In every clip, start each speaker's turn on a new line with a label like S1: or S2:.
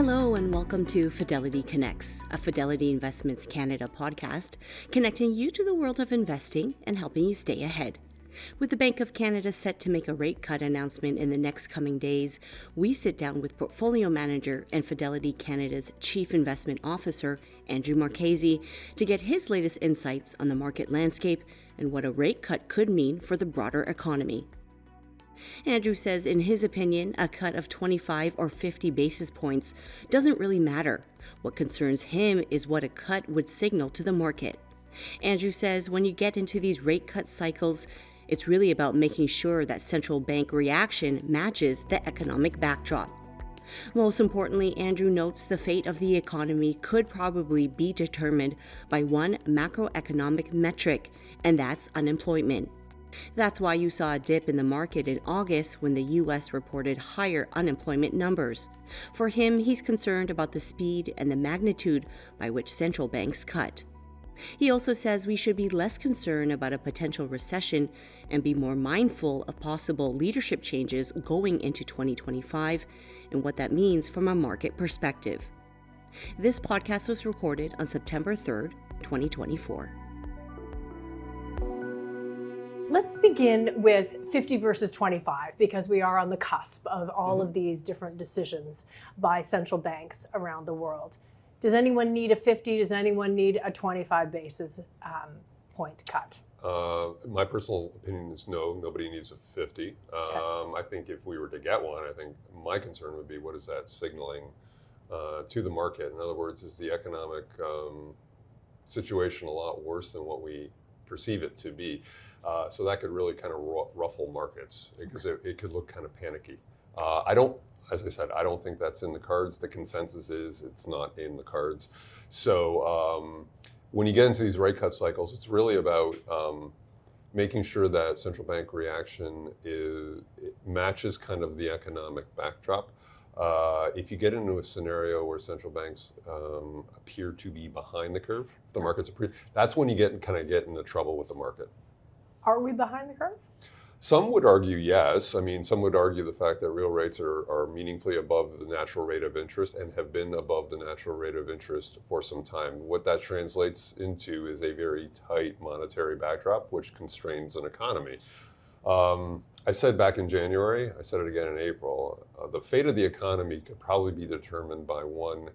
S1: Hello and welcome to Fidelity Connects, a Fidelity Investments Canada podcast, connecting you to the world of investing and helping you stay ahead. With the Bank of Canada set to make a rate cut announcement in the next coming days, we sit down with portfolio manager and Fidelity Canada's Chief Investment Officer, Andrew Marchese, to get his latest insights on the market landscape and what a rate cut could mean for the broader economy. Andrew says, in his opinion, a cut of 25 or 50 basis points doesn't really matter. What concerns him is what a cut would signal to the market. Andrew says when you get into these rate cut cycles, it's really about making sure that central bank reaction matches the economic backdrop. Most importantly, Andrew notes the fate of the economy could probably be determined by one macroeconomic metric, and that's unemployment. That's why you saw a dip in the market in August when the U.S. reported higher unemployment numbers. For him, he's concerned about the speed and the magnitude by which central banks cut. He also says we should be less concerned about a potential recession and be more mindful of possible leadership changes going into 2025 and what that means from a market perspective. This podcast was recorded on September 3rd, 2024.
S2: Let's begin with 50 versus 25 because we are on the cusp of all of these different decisions by central banks around the world. Does anyone need a 50? Does anyone need a 25 basis point cut?
S3: My personal opinion is no, nobody needs a 50. I think if we were to get one, I think my concern would be what is that signaling to the market? In other words, is the economic situation a lot worse than what we perceive it to be? So that could really kind of ruffle markets because it could look kind of panicky. As I said, I don't think that's in the cards. The consensus is it's not in the cards. So when you get into these rate cut cycles, it's really about making sure that central bank reaction matches kind of the economic backdrop. If you get into a scenario where central banks appear to be behind the curve, the markets that's when you get into trouble with the market.
S2: Are we behind the curve?
S3: Some would argue yes. I mean, some would argue the fact that real rates are meaningfully above the natural rate of interest and have been above the natural rate of interest for some time. What that translates into is a very tight monetary backdrop, which constrains an economy. I said back in January, I said it again in April, the fate of the economy could probably be determined by one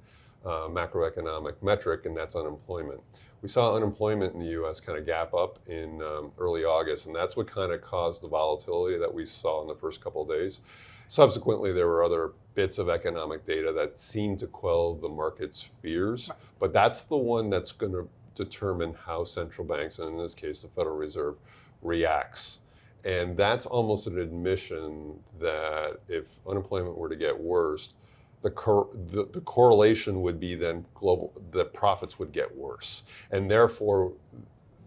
S3: macroeconomic metric, and that's unemployment. We saw unemployment in the U.S. kind of gap up in early August, and that's what kind of caused the volatility that we saw in the first couple of days. Subsequently, there were other bits of economic data that seemed to quell the market's fears, but that's the one that's going to determine how central banks, and in this case, the Federal Reserve, reacts. And that's almost an admission that if unemployment were to get worse, the correlation would be then the profits would get worse. And therefore,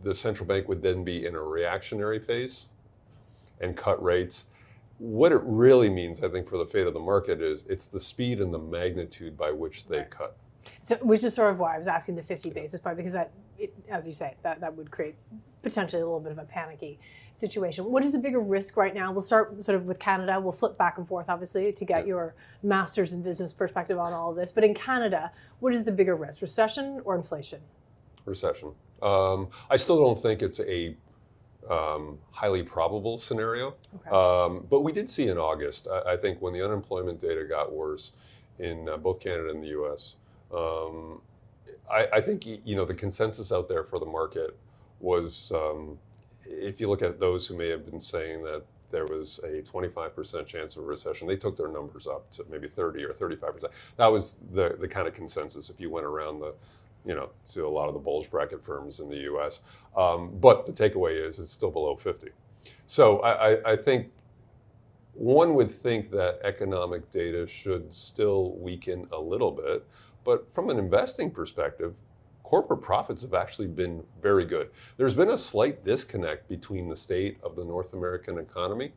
S3: the central bank would then be in a reactionary phase and cut rates. What it really means, I think, for the fate of the market is it's the speed and the magnitude by which they cut.
S2: So, which is sort of why I was asking the 50 basis point, because as you say, that would create potentially a little bit of a panicky situation. What is the bigger risk right now? We'll start sort of with Canada. We'll flip back and forth, obviously, to get your master's in business perspective on all of this. But in Canada, what is the bigger risk, recession or inflation?
S3: Recession. I still don't think it's a highly probable scenario. Okay. But we did see in August, I think when the unemployment data got worse in both Canada and the U.S., I think the consensus out there for the market was, if you look at those who may have been saying that there was a 25% chance of a recession, they took their numbers up to maybe 30 or 35%. That was the kind of consensus if you went around to a lot of the bulge bracket firms in the U.S. But the takeaway is it's still below 50. So I think one would think that economic data should still weaken a little bit, but from an investing perspective, corporate profits have actually been very good. There's been a slight disconnect between the state of the North American economy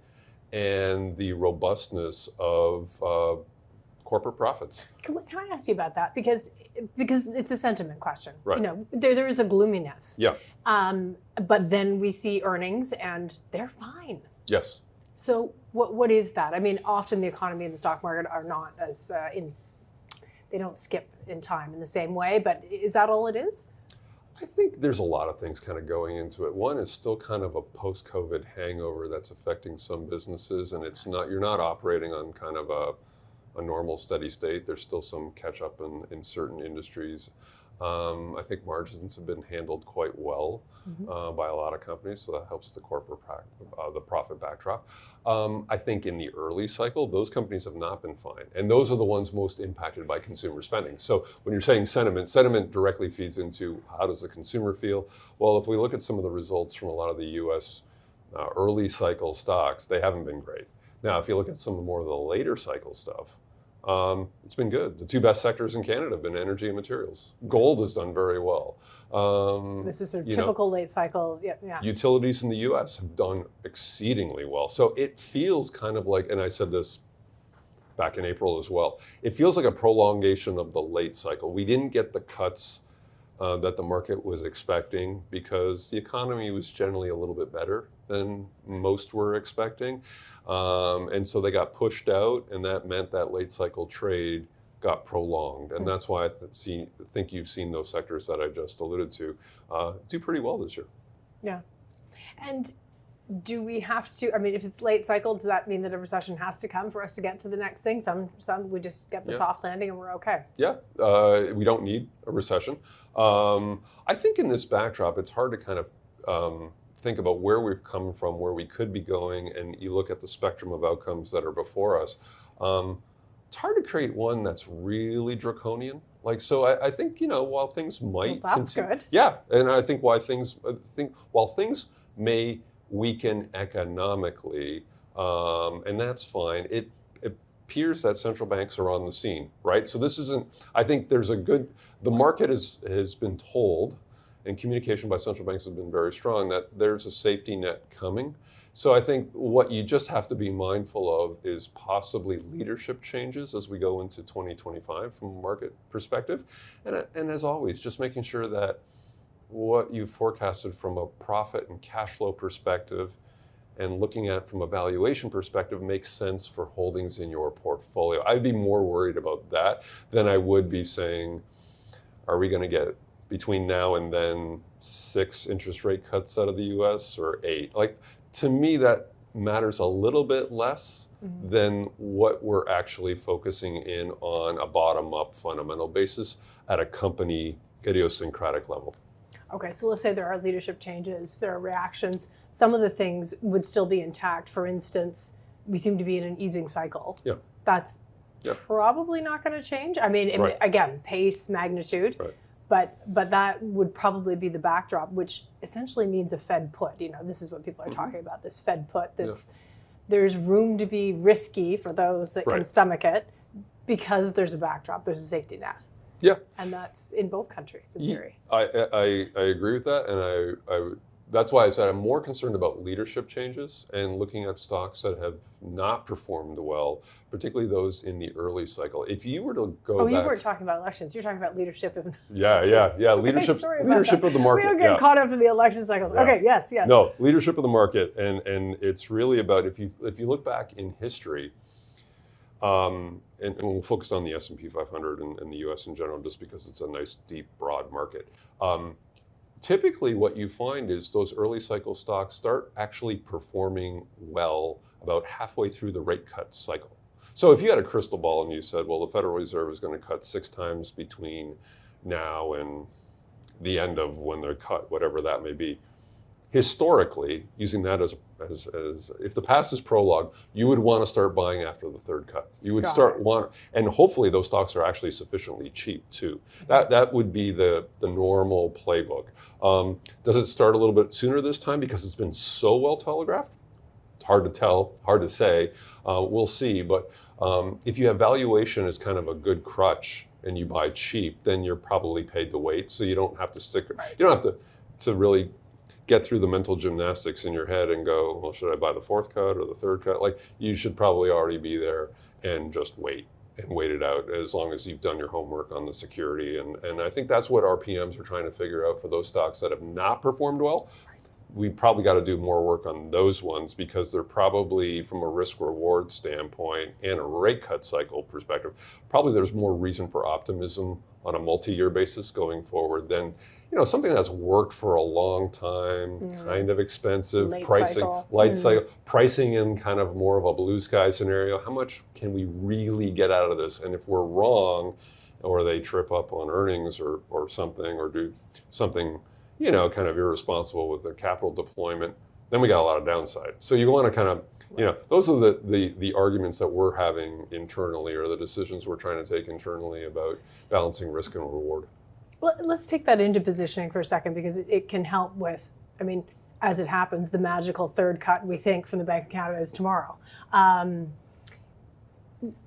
S3: and the robustness of corporate profits.
S2: Can I ask you about that? Because it's a sentiment question.
S3: Right.
S2: There is a gloominess.
S3: Yeah.
S2: But then we see earnings and they're fine.
S3: Yes.
S2: So what is that? I mean, often the economy and the stock market are not as they don't skip in time in the same way. But is that all it is?
S3: I think there's a lot of things kind of going into it. One is still kind of a post-COVID hangover that's affecting some businesses, and you're not operating on kind of a normal steady state. There's still some catch up in certain industries. I think margins have been handled quite well by a lot of companies, so that helps the the profit backdrop. I think in the early cycle, those companies have not been fine, and those are the ones most impacted by consumer spending. So when you're saying sentiment directly feeds into how does the consumer feel? Well, if we look at some of the results from a lot of the U.S. Early cycle stocks, they haven't been great. Now, if you look at some more of the later cycle stuff, it's been good. The two best sectors in Canada have been energy and materials. Gold has done very well.
S2: This is sort of typical late cycle. Yeah.
S3: Utilities in the U.S. have done exceedingly well. So it feels kind of like, and I said this back in April as well, it feels like a prolongation of the late cycle. We didn't get the cuts that the market was expecting because the economy was generally a little bit better than most were expecting. And so they got pushed out, and that meant that late cycle trade got prolonged. And that's why I think you've seen those sectors that I just alluded to do pretty well this year.
S2: Yeah. And do we have to, I mean, if it's late cycle, does that mean that a recession has to come for us to get to the next thing? Some we just get the soft landing and we're okay.
S3: Yeah, we don't need a recession. I think in this backdrop, it's hard to kind of think about where we've come from, where we could be going, and you look at the spectrum of outcomes that are before us. It's hard to create one that's really draconian. So I think, while things might
S2: that's good.
S3: Yeah, and I think while things may weaken economically, and that's fine. It appears that central banks are on the scene, right? So this isn't, I think the market has been told, and communication by central banks has been very strong, that there's a safety net coming. So I think what you just have to be mindful of is possibly leadership changes as we go into 2025 from a market perspective. And as always, just making sure that what you forecasted from a profit and cash flow perspective and looking at from a valuation perspective makes sense for holdings in your portfolio. I'd be more worried about that than I would be saying, are we going to get between now and then 6 interest rate cuts out of the US or 8? To me, that matters a little bit less than what we're actually focusing in on a bottom-up fundamental basis at a company idiosyncratic level.
S2: Okay, so let's say there are leadership changes, there are reactions. Some of the things would still be intact. For instance, we seem to be in an easing cycle.
S3: Yeah.
S2: That's probably not going to change. I mean, again, pace, magnitude, but that would probably be the backdrop, which essentially means a Fed put. This is what people are talking about, this Fed put. There's room to be risky for those that can stomach it because there's a backdrop, there's a safety net.
S3: Yeah,
S2: and that's in both countries in theory.
S3: I agree with that, and that's why I said I'm more concerned about leadership changes and looking at stocks that have not performed well, particularly those in the early cycle. If you were to go back,
S2: you weren't talking about elections. You're talking about leadership.
S3: Leadership of the market.
S2: We don't get caught up in the election cycles. Yeah. Okay, yes.
S3: No, leadership of the market, and it's really about if you look back in history. And we'll focus on the S&P 500 and the U.S. in general, just because it's a nice, deep, broad market. Typically, what you find is those early cycle stocks start actually performing well about halfway through the rate cut cycle. So if you had a crystal ball and you said, well, the Federal Reserve is going to cut 6 times between now and the end of when they're cut, whatever that may be, historically, using that as if the past is prologue, you would want to start buying after the third cut. You would and hopefully those stocks are actually sufficiently cheap too. That would be the normal playbook. Does it start a little bit sooner this time because it's been so well telegraphed? It's hard to tell, hard to say. We'll see. But if you have valuation as kind of a good crutch and you buy cheap, then you're probably paid to wait. So you don't have to stick. You don't have to really get through the mental gymnastics in your head and go, well, should I buy the 4th cut or the 3rd cut? You should probably already be there and just wait it out as long as you've done your homework on the security. And I think that's what RPMs are trying to figure out for those stocks that have not performed well. we probably got to do more work on those ones because they're probably, from a risk-reward standpoint and a rate cut cycle perspective, probably there's more reason for optimism on a multi-year basis going forward than something that's worked for a long time, kind of expensive,
S2: Late
S3: pricing,
S2: cycle.
S3: light cycle, pricing in kind of more of a blue sky scenario. How much can we really get out of this? And if we're wrong, or they trip up on earnings or something, or do something kind of irresponsible with their capital deployment, then we got a lot of downside. So you want to kind of, those are the arguments that we're having internally, or the decisions we're trying to take internally about balancing risk and reward.
S2: Let's take that into positioning for a second, because it can help with, as it happens, the magical third cut we think from the Bank of Canada is tomorrow.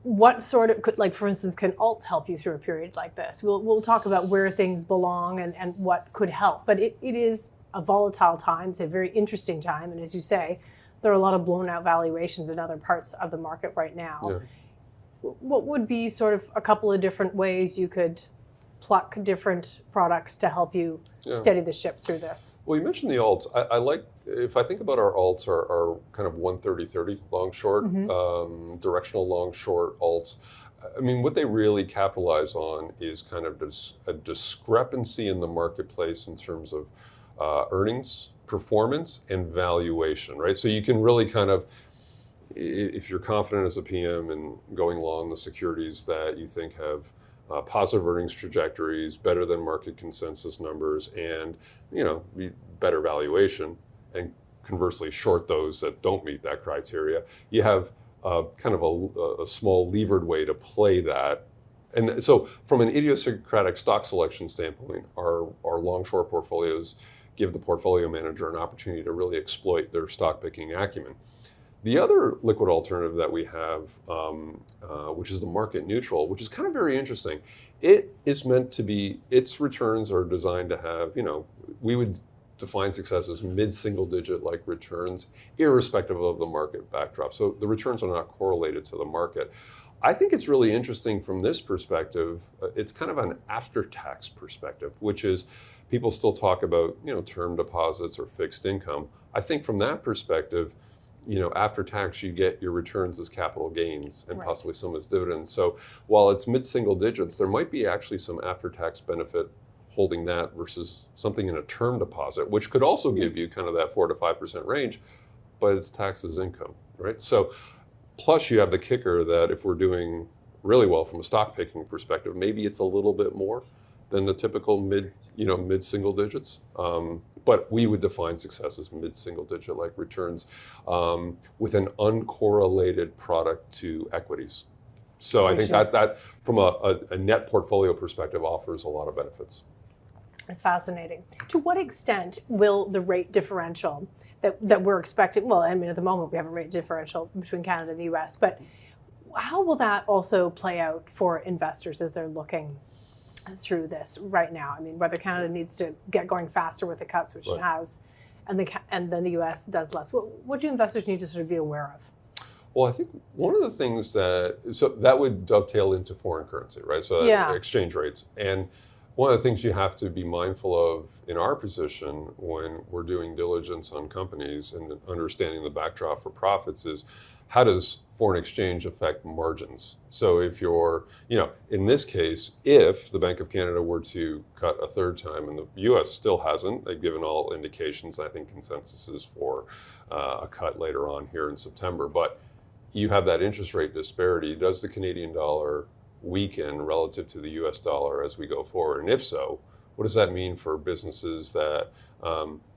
S2: What sort of, for instance, can alts help you through a period like this? We'll talk about where things belong and what could help. But it is a volatile time. It's a very interesting time. And as you say, there are a lot of blown out valuations in other parts of the market right now.
S3: Yeah.
S2: What would be sort of a couple of different ways you could pluck different products to help you steady the ship through this?
S3: Well, you mentioned the alts. I like, if I think about our alts, our kind of 130-30 long short, directional long short alts. What they really capitalize on is kind of a discrepancy in the marketplace in terms of earnings, performance, and valuation, right? So you can really kind of, if you're confident as a PM in going long the securities that you think have positive earnings trajectories, better than market consensus numbers, and better valuation, and conversely short those that don't meet that criteria, you have kind of a small levered way to play that. And so from an idiosyncratic stock selection standpoint, our long-short portfolios give the portfolio manager an opportunity to really exploit their stock picking acumen. The other liquid alternative that we have, which is the market neutral, which is kind of very interesting. It is meant to be, its returns are designed to have, we would define success as mid-single digit like returns, irrespective of the market backdrop. So the returns are not correlated to the market. I think it's really interesting from this perspective. It's kind of an after-tax perspective, which is people still talk about, term deposits or fixed income. I think from that perspective, after tax, you get your returns as capital gains and possibly some as dividends. So while it's mid-single digits, there might be actually some after-tax benefit holding that versus something in a term deposit, which could also give you kind of that 4 to 5% range, but it's taxed as income, right? So plus you have the kicker that if we're doing really well from a stock picking perspective, maybe it's a little bit more than the typical mid-single digits. But we would define success as mid-single digit like returns with an uncorrelated product to equities. So I think that from a net portfolio perspective offers a lot of benefits.
S2: It's fascinating. To what extent will the rate differential that we're expecting, at the moment we have a rate differential between Canada and the US, but how will that also play out for investors as they're looking through this right now? Whether Canada needs to get going faster with the cuts, which it has, and then the US does less. What do investors need to sort of be aware of?
S3: Well, I think one of the things that would dovetail into foreign currency, right? So exchange rates. And one of the things you have to be mindful of in our position when we're doing diligence on companies and understanding the backdrop for profits is, how does foreign exchange affect margins? So if you're, in this case, if the Bank of Canada were to cut a third time, and the US still hasn't, they've given all indications, I think consensus is for a cut later on here in September, but you have that interest rate disparity. Does the Canadian dollar weaken relative to the US dollar as we go forward? And if so, what does that mean for businesses that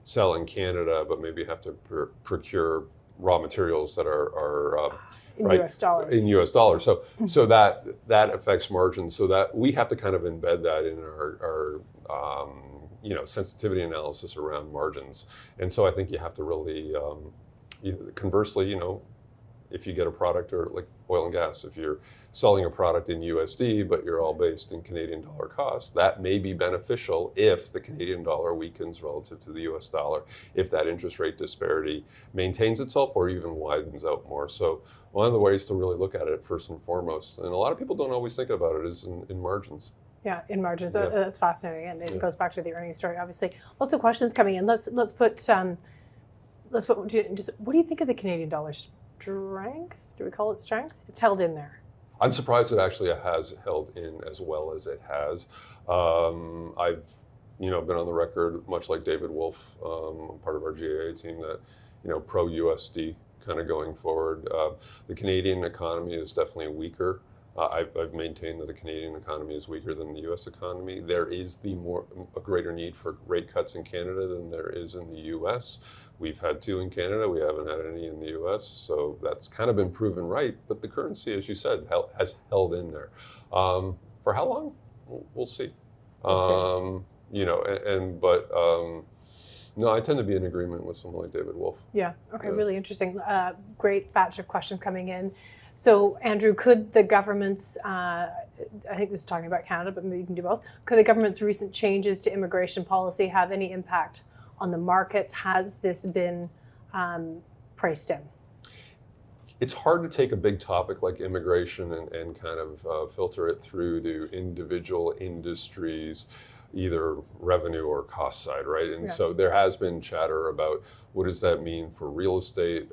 S3: sell in Canada but maybe have to procure raw materials that are
S2: in US dollars.
S3: In US dollars. So that affects margins. So that we have to kind of embed that in our sensitivity analysis around margins. And so I think you have to really, conversely, if you get a product, or like oil and gas, if you're selling a product in USD, but you're all based in Canadian dollar costs, that may be beneficial if the Canadian dollar weakens relative to the US dollar, if that interest rate disparity maintains itself or even widens out more. So one of the ways to really look at it first and foremost, and a lot of people don't always think about it, is in margins.
S2: Yeah, in margins. That's fascinating. And it goes back to the earnings story, obviously. Lots of questions coming in. Let's put let's put, what do you think of the Canadian dollar strength? Do we call it strength? It's held in there.
S3: I'm surprised it actually has held in as well as it has. I've been on the record, much like David Wolf, part of our GAA team, that pro-USD kind of going forward. The Canadian economy is definitely weaker. I've maintained that the Canadian economy is weaker than the U.S. economy. There is a greater need for rate cuts in Canada than there is in the U.S. We've had 2 in Canada. We haven't had any in the U.S. So that's kind of been proven right. But the currency, as you said, has held in there. For how long? We'll see. No, I tend to be in agreement with someone like David Wolf.
S2: Yeah. Okay. Yeah. Really interesting. Great batch of questions coming in. So, Andrew, could the government's, I think this is talking about Canada, but maybe you can do both. Could the government's recent changes to immigration policy have any impact on the markets? Has this been priced in?
S3: It's hard to take a big topic like immigration and kind of filter it through to individual industries, either revenue or cost side, right? And so there has been chatter about what does that mean for real estate?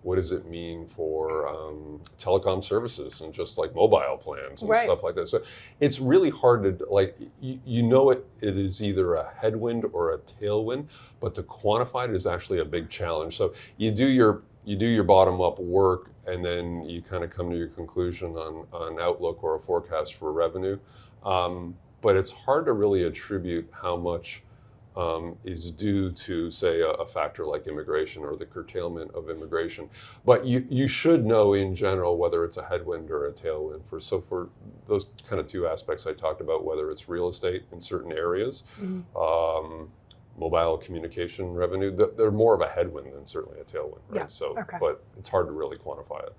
S3: What does it mean for telecom services and just like mobile plans and stuff like that? So it's really hard to it is either a headwind or a tailwind, but to quantify it is actually a big challenge. So you do your bottom up work and then you kind of come to your conclusion on outlook or a forecast for revenue. But it's hard to really attribute how much is due to, say, a factor like immigration or the curtailment of immigration. But you should know in general whether it's a headwind or a tailwind. For those kind of 2 aspects I talked about, whether it's real estate in certain areas, mobile communication revenue, they're more of a headwind than certainly a tailwind, right? But it's hard to really quantify it.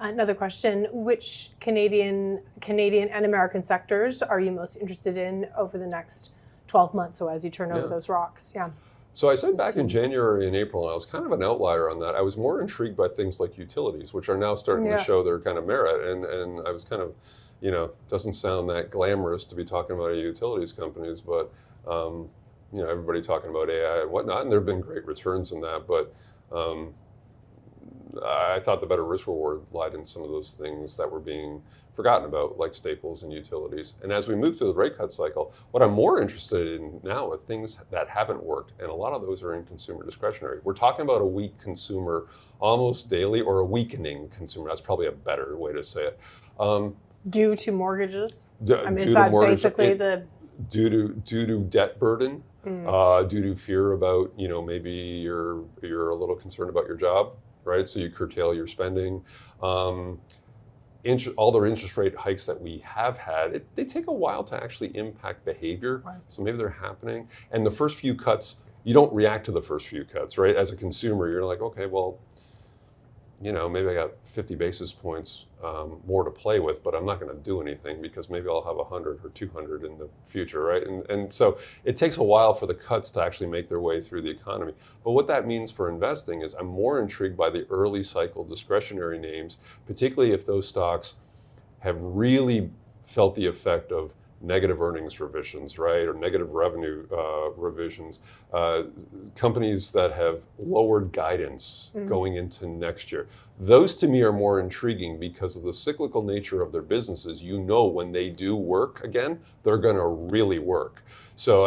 S2: Another question, which Canadian and American sectors are you most interested in over the next 12 months, so as you turn over those rocks? Yeah.
S3: So I said back in January and April, and I was kind of an outlier on that. I was more intrigued by things like utilities, which are now starting to show their kind of merit. And I was kind of, doesn't sound that glamorous to be talking about utilities companies, but, everybody talking about AI and whatnot, and there have been great returns in that. But I thought the better risk reward lied in some of those things that were being forgotten about, like staples and utilities. And as we move through the rate cut cycle, what I'm more interested in now are things that haven't worked, and a lot of those are in consumer discretionary. We're talking about a weak consumer almost daily, or a weakening consumer. That's probably a better way to say it.
S2: Due to mortgages?
S3: Is that basically due to debt burden, due to fear about, maybe you're a little concerned about your job, right? So you curtail your spending. All the interest rate hikes that we have had, they take a while to actually impact behavior. Right. So maybe they're happening. And the first few cuts, you don't react to the first few cuts, right? As a consumer, you're like, okay, well, maybe I got 50 basis points more to play with, but I'm not going to do anything because maybe I'll have 100 or 200 in the future, right? And so it takes a while for the cuts to actually make their way through the economy. But what that means for investing is I'm more intrigued by the early cycle discretionary names, particularly if those stocks have really felt the effect of negative earnings revisions, right, or negative revenue revisions, companies that have lowered guidance going into next year. Those to me are more intriguing because of the cyclical nature of their businesses. When they do work again, they're going to really work. So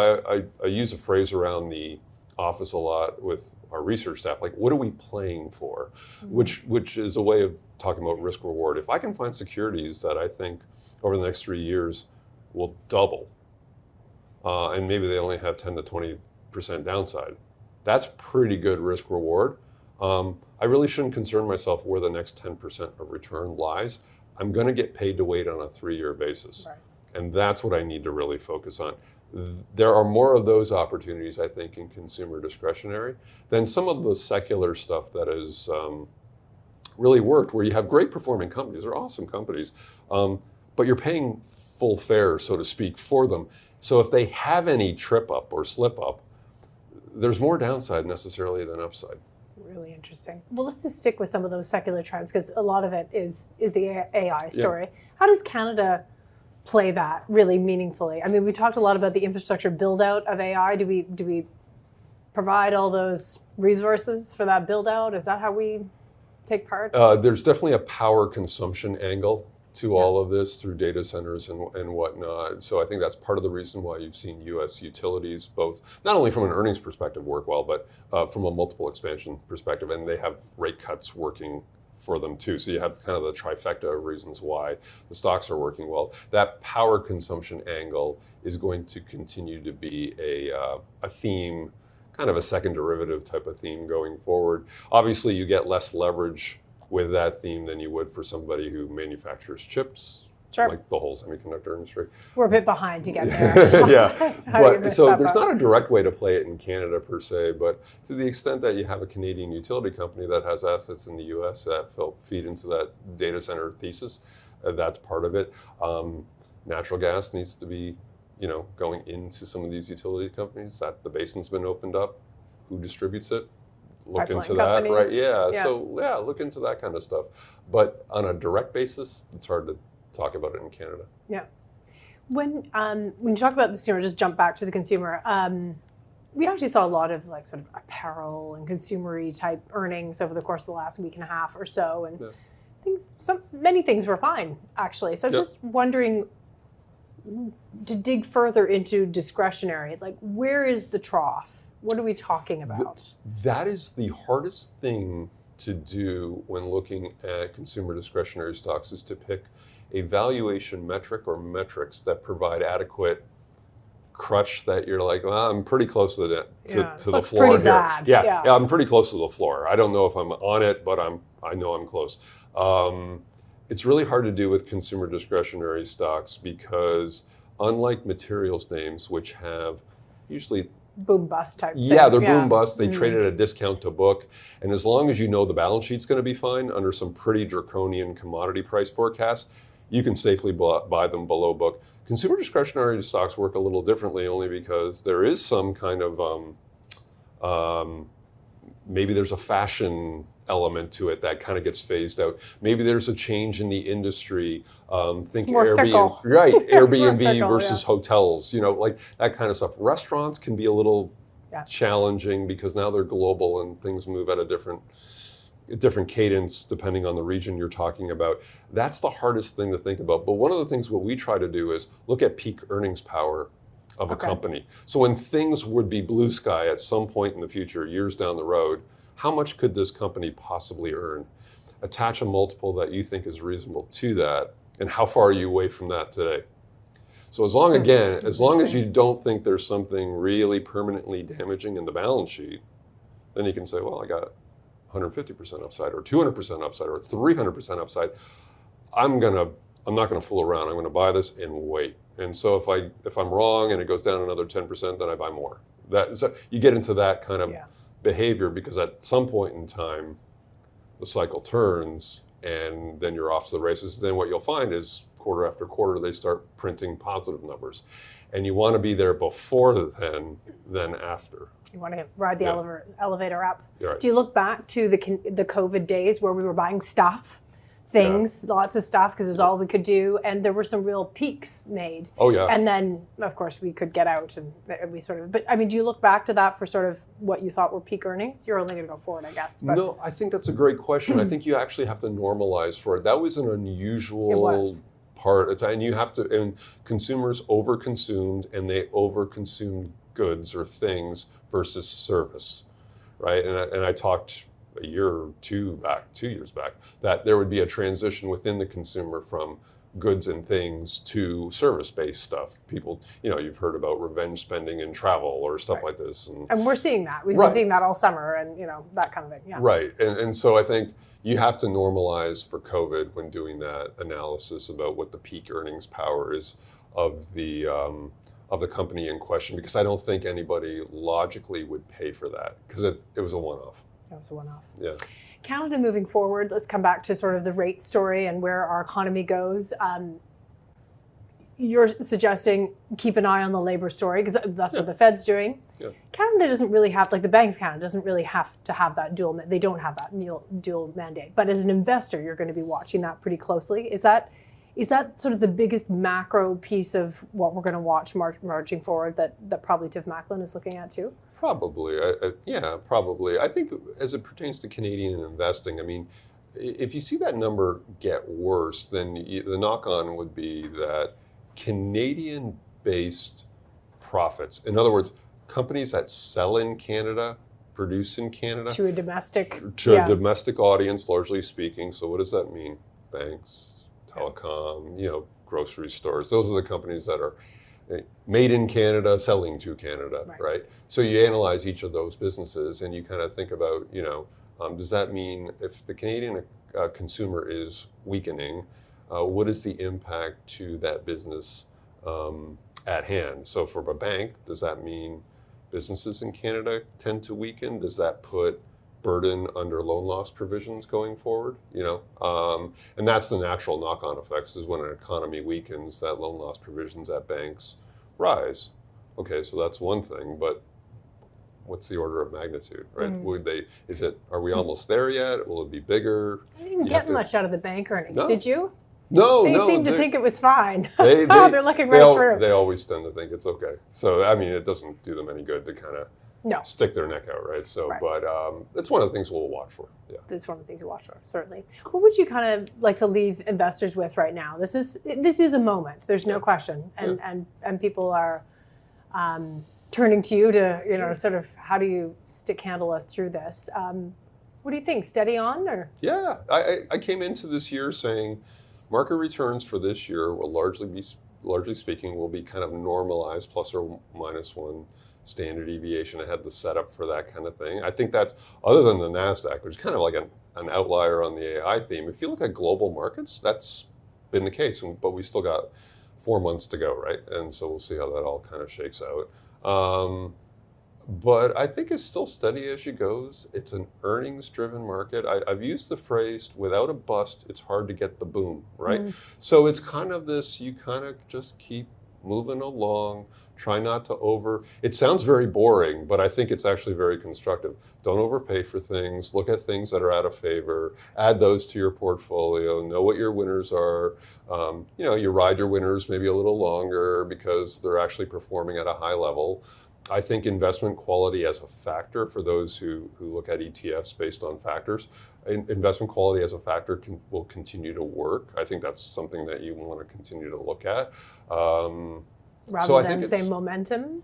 S3: I use a phrase around the office a lot with our research staff, like, what are we playing for? Which is a way of talking about risk reward. If I can find securities that I think over the next 3 years will double, and maybe they only have 10 to 20% downside, that's pretty good risk reward. I really shouldn't concern myself where the next 10% of return lies. I'm going to get paid to wait on a 3-year basis. Right. And that's what I need to really focus on. There are more of those opportunities, I think, in consumer discretionary than some of the secular stuff that has really worked, where you have great performing companies. They're awesome companies. But you're paying full fare, so to speak, for them. So if they have any trip up or slip up, there's more downside necessarily than upside.
S2: Really interesting. Well, let's just stick with some of those secular trends, because a lot of it is the AI story. Yeah. How does Canada play that really meaningfully? I mean, we talked a lot about the infrastructure build out of AI. Do we provide all those resources for that build out? Is that how we take part?
S3: There's definitely a power consumption angle to all of this through data centers and whatnot. So I think that's part of the reason why you've seen U.S. utilities, both not only from an earnings perspective work well, but from a multiple expansion perspective, and they have rate cuts working for them too. So you have kind of the trifecta of reasons why the stocks are working well. That power consumption angle is going to continue to be a theme, kind of a second derivative type of theme going forward. Obviously, you get less leverage with that theme than you would for somebody who manufactures chips, like the whole semiconductor industry.
S2: We're a bit behind to get there.
S3: Yeah, but so there's not a direct way to play it in Canada per se, but to the extent that you have a Canadian utility company that has assets in the US that feed into that data center thesis, that's part of it. Natural gas needs to be, going into some of these utility companies. That the basin's been opened up. Who distributes it? Look
S2: Pipeline
S3: into that,
S2: companies.
S3: right? Yeah. So look into that kind of stuff. But on a direct basis, it's hard to talk about it in Canada.
S2: Yeah. When you talk about the consumer, just jump back to the consumer. We actually saw a lot of like sort of apparel and consumery type earnings over the course of the last week and a half or so, and many things were fine actually. So just wondering, to dig further into discretionary, like where is the trough? What are we talking about?
S3: That is the hardest thing to do when looking at consumer discretionary stocks, is to pick a valuation metric or metrics that provide adequate crutch that you're like, well, I'm pretty close to the floor
S2: pretty
S3: here.
S2: Bad.
S3: Yeah, I'm pretty close to the floor. I don't know if I'm on it, but I know I'm close. It's really hard to do with consumer discretionary stocks because unlike materials names, which have usually
S2: boom bust type thing.
S3: Yeah, they're boom bust. They trade at a discount to book. And as long as you know the balance sheet's going to be fine under some pretty draconian commodity price forecasts, you can safely buy them below book. Consumer discretionary stocks work a little differently only because there is some kind of, maybe there's a fashion element to it that kind of gets phased out. Maybe there's a change in the industry. Think Airbnb, right? Airbnb versus hotels, like that kind of stuff. Restaurants can be a little challenging because now they're global and things move at a different cadence depending on the region you're talking about. That's the hardest thing to think about. But one of the things what we try to do is look at peak earnings power of a company. So when things would be blue sky at some point in the future, years down the road, how much could this company possibly earn? Attach a multiple that you think is reasonable to that, and how far are you away from that today? So as long as you don't think there's something really permanently damaging in the balance sheet, then you can say, well, I got 150% upside or 200% upside or 300% upside. I'm not gonna fool around. I'm gonna buy this and wait. And so if I'm wrong and it goes down another 10%, then I buy more. So you get into that kind of behavior because at some point in time, the cycle turns and then you're off to the races. Then what you'll find is quarter after quarter, they start printing positive numbers. And you want to be there before than after. You
S2: want to ride the elevator up.
S3: Right.
S2: Do you look back to the COVID days where we were buying lots of stuff, because it was all we could do, and there were some real peaks made.
S3: Oh yeah.
S2: And then, of course, we could get out and we sort of. But I mean, do you look back to that for sort of what you thought were peak earnings? You're only going to go forward, I guess. But.
S3: No, I think that's a great question. I think you actually have to normalize for it. That was an unusual part, and you have to. And consumers overconsumed, and they overconsumed goods or things versus service, right? And I talked a year or 2 years back, that there would be a transition within the consumer from goods and things to service-based stuff. People, you've heard about revenge spending in travel or stuff like this.
S2: And we're seeing that. We've been seeing that all summer and, that kind of thing. Yeah.
S3: Right. And so I think you have to normalize for COVID when doing that analysis about what the peak earnings power is of the company in question, because I don't think anybody logically would pay for that because it was a one-off.
S2: That was a one-off.
S3: Yeah.
S2: Canada moving forward, let's come back to sort of the rate story and where our economy goes. You're suggesting keep an eye on the labor story because that's what the Fed's doing.
S3: Yeah.
S2: Canada doesn't really have, like the Bank of Canada doesn't really have to have that they don't have that dual mandate. But as an investor, you're going to be watching that pretty closely. Is that sort of the biggest macro piece of what we're going to watch marching forward that probably Tiff Macklin is looking at too?
S3: Probably. Yeah, probably. I think as it pertains to Canadian investing, I mean, if you see that number get worse, then the knock-on would be that Canadian-based profits, in other words, companies that sell in Canada, produce in Canada,
S2: To a domestic,
S3: to a domestic audience, largely speaking. So what does that mean? Banks, telecom, grocery stores. Those are the companies that are made in Canada, selling to Canada, right? So you analyze each of those businesses and you kind of think about, does that mean if the Canadian consumer is weakening, what is the impact to that business at hand? So for a bank, does that mean businesses in Canada tend to weaken? Does that put burden under loan loss provisions going forward? And that's the natural knock-on effects, is when an economy weakens, that loan loss provisions at banks rise. Okay, so that's one thing, but what's the order of magnitude, right? Are we almost there yet? Will it be bigger?
S2: I didn't get much out of the bank earnings, did you?
S3: No,
S2: they seem to think it was fine.
S3: They're
S2: looking right through.
S3: They always tend to think it's okay. So, I mean, it doesn't do them any good to kind of stick their neck out, right? So, but it's one of the things we'll watch for. Yeah,
S2: it's one of the things to watch for, certainly. What would you kind of like to leave investors with right now? This is a moment. There's no question, and people are turning to you to sort of, how do you handle us through this? What do you think? Steady on, or?
S3: Yeah, I came into this year saying market returns for this year will largely speaking, will be kind of normalized, plus or minus one standard deviation. I had the setup for that kind of thing. I think that's, other than the NASDAQ, which is kind of like an outlier on the AI theme. If you look at global markets, that's been the case, but we still got 4 months to go, right? And so we'll see how that all kind of shakes out. But I think it's still steady as she goes. It's an earnings-driven market. I've used the phrase, without a bust, it's hard to get the boom, right? So it's kind of this, you kind of just keep moving along, try not to it sounds very boring, but I think it's actually very constructive. Don't overpay for things, look at things that are out of favor, add those to your portfolio, know what your winners are. You ride your winners maybe a little longer because they're actually performing at a high level. I think investment quality as a factor, for those who look at ETFs based on factors, investment quality as a factor will continue to work. I think that's something that you want to continue to look at.
S2: Rather than say momentum?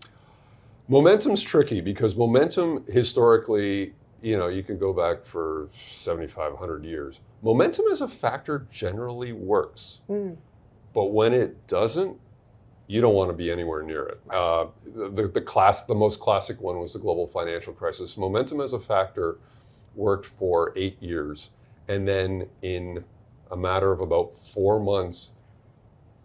S3: Momentum's tricky because momentum historically, you can go back for 7,500 years. Momentum as a factor generally works. But when it doesn't, you don't want to be anywhere near it. The most classic one was the global financial crisis. Momentum as a factor worked for 8 years. And then in a matter of about 4 months,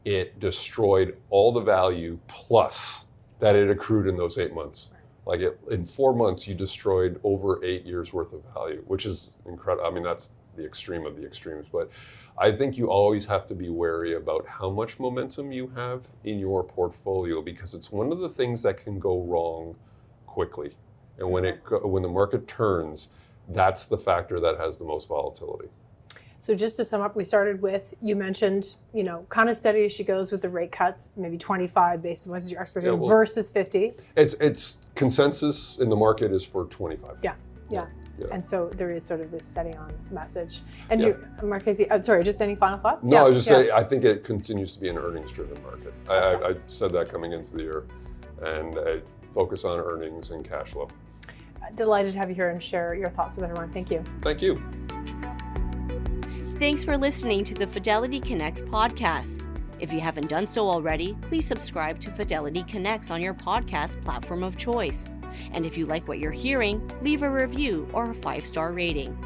S3: it destroyed all the value plus that it accrued in those 8 months. Like in 4 months, you destroyed over 8 years worth of value, which is incredible. I mean, that's the extreme of the extremes. But I think you always have to be wary about how much momentum you have in your portfolio, because it's one of the things that can go wrong quickly. And when the market turns, that's the factor that has the most volatility.
S2: So just to sum up, we started with, you mentioned, kind of steady as she goes with the rate cuts, maybe 25 basis points is your expectation versus 50.
S3: It's consensus in the market is for 25.
S2: Yeah. And so there is sort of this steady on message. And Marchese, sorry, just any final thoughts?
S3: No, I was just saying, I think it continues to be an earnings-driven market. I said that coming into the year, and I focus on earnings and cash flow.
S2: Delighted to have you here and share your thoughts with everyone. Thank you.
S3: Thank you.
S1: Thanks for listening to the Fidelity Connects podcast. If you haven't done so already, please subscribe to Fidelity Connects on your podcast platform of choice. And if you like what you're hearing, leave a review or a 5-star rating.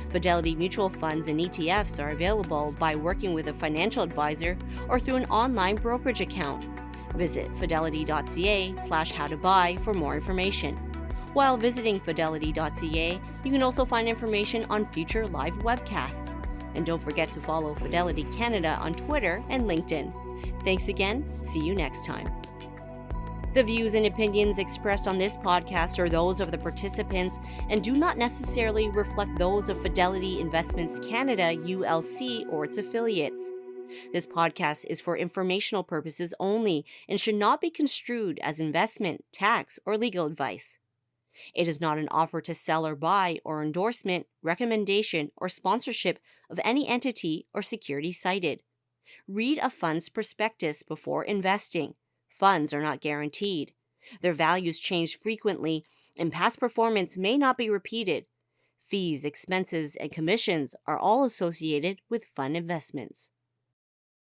S1: Fidelity mutual funds and ETFs are available by working with a financial advisor or through an online brokerage account. Visit fidelity.ca/how-to-buy for more information. While visiting fidelity.ca, you can also find information on future live webcasts. And don't forget to follow Fidelity Canada on Twitter and LinkedIn. Thanks again. See you next time. The views and opinions expressed on this podcast are those of the participants and do not necessarily reflect those of Fidelity Investments Canada, ULC, or its affiliates. This podcast is for informational purposes only and should not be construed as investment, tax, or legal advice. It is not an offer to sell or buy or endorsement, recommendation, or sponsorship of any entity or security cited. Read a fund's prospectus before investing. Funds are not guaranteed. Their values change frequently, and past performance may not be repeated. Fees, expenses, and commissions are all associated with fund investments.